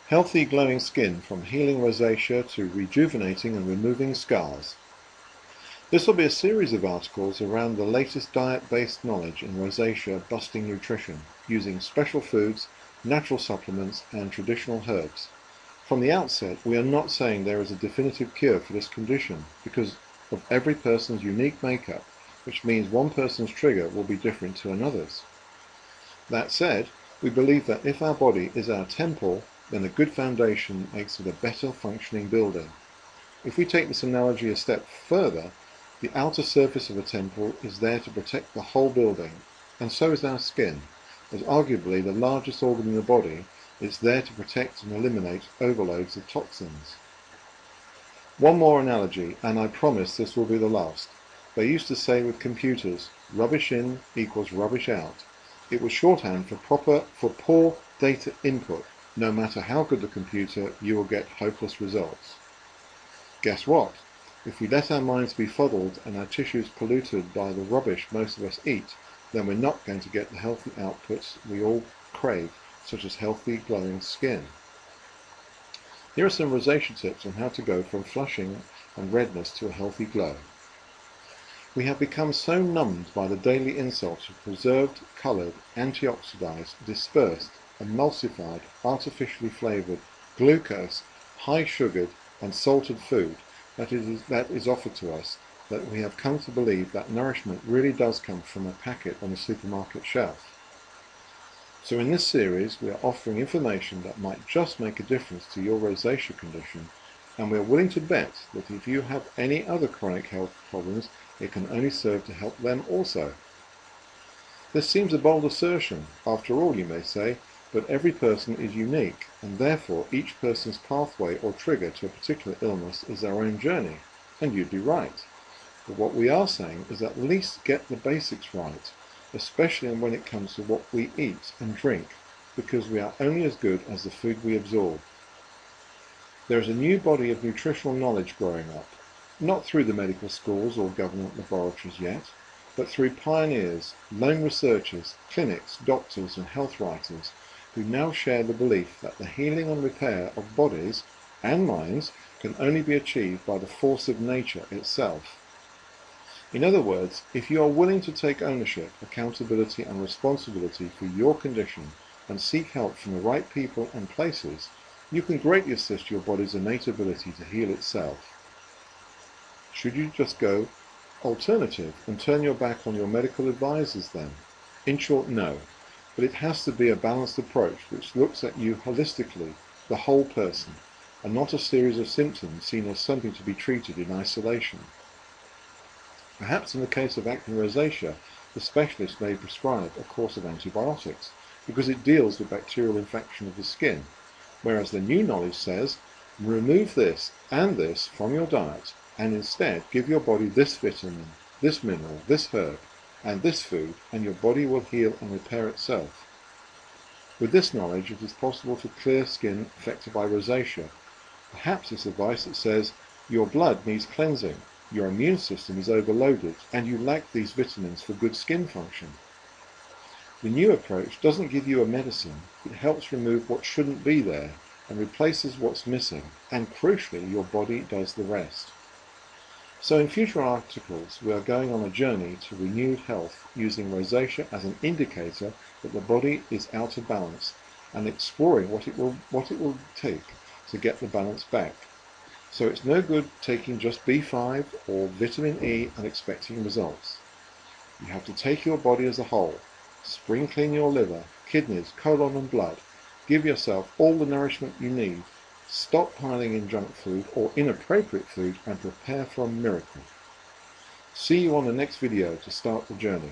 Healthy glowing skin, from healing rosacea to rejuvenating and removing scars. This will be a series of articles around the latest diet-based knowledge in rosacea-busting nutrition, using special foods, natural supplements and traditional herbs. From the outset, we are not saying there is a definitive cure for this condition because of every person's unique makeup, which means one person's trigger will be different to another's. That said, we believe that if our body is our temple, then a good foundation makes it a better functioning building. If we take this analogy a step further, the outer surface of a temple is there to protect the whole building, and so is our skin. As arguably the largest organ in the body, it's there to protect and eliminate overloads of toxins. One more analogy, and I promise this will be the last. They used to say with computers, rubbish in equals rubbish out. It was shorthand for poor data input. No matter how good the computer, you will get hopeless results. Guess what? If we let our minds be fuddled and our tissues polluted by the rubbish most of us eat, then we're not going to get the healthy outputs we all crave, such as healthy, glowing skin. Here are some rosacea tips on how to go from flushing and redness to a healthy glow. We have become so numbed by the daily insults of preserved, coloured, antioxidized, dispersed, emulsified, artificially flavoured, glucose, high-sugared and salted food that is offered to us, that we have come to believe that nourishment really does come from a packet on the supermarket shelf. So in this series we are offering information that might just make a difference to your rosacea condition, and we are willing to bet that if you have any other chronic health problems, it can only serve to help them also. This seems a bold assertion, after all, you may say, but every person is unique, and therefore each person's pathway or trigger to a particular illness is their own journey, and you'd be right. But what we are saying is at least get the basics right, especially when it comes to what we eat and drink, because we are only as good as the food we absorb. There is a new body of nutritional knowledge growing up, not through the medical schools or government laboratories yet, but through pioneers, lone researchers, clinics, doctors and health writers who now share the belief that the healing and repair of bodies and minds can only be achieved by the force of nature itself. In other words, if you are willing to take ownership, accountability and responsibility for your condition and seek help from the right people and places, you can greatly assist your body's innate ability to heal itself. Should you just go alternative and turn your back on your medical advisors then? In short, no. But it has to be a balanced approach which looks at you holistically, the whole person, and not a series of symptoms seen as something to be treated in isolation. Perhaps in the case of acne rosacea, the specialist may prescribe a course of antibiotics because it deals with bacterial infection of the skin, whereas the new knowledge says, remove this and this from your diet and instead give your body this vitamin, this mineral, this herb, and this food, and your body will heal and repair itself. With this knowledge, it is possible to clear skin affected by rosacea. Perhaps it's advice that says, your blood needs cleansing, your immune system is overloaded, and you lack these vitamins for good skin function. The new approach doesn't give you a medicine, it helps remove what shouldn't be there, and replaces what's missing, and crucially, your body does the rest. So in future articles, we are going on a journey to renewed health using rosacea as an indicator that the body is out of balance and exploring what it will take to get the balance back. So it's no good taking just B5 or vitamin E and expecting results. You have to take your body as a whole, spring clean your liver, kidneys, colon and blood, give yourself all the nourishment you need, stop piling in junk food or inappropriate food and prepare for a miracle. See you on the next video to start the journey.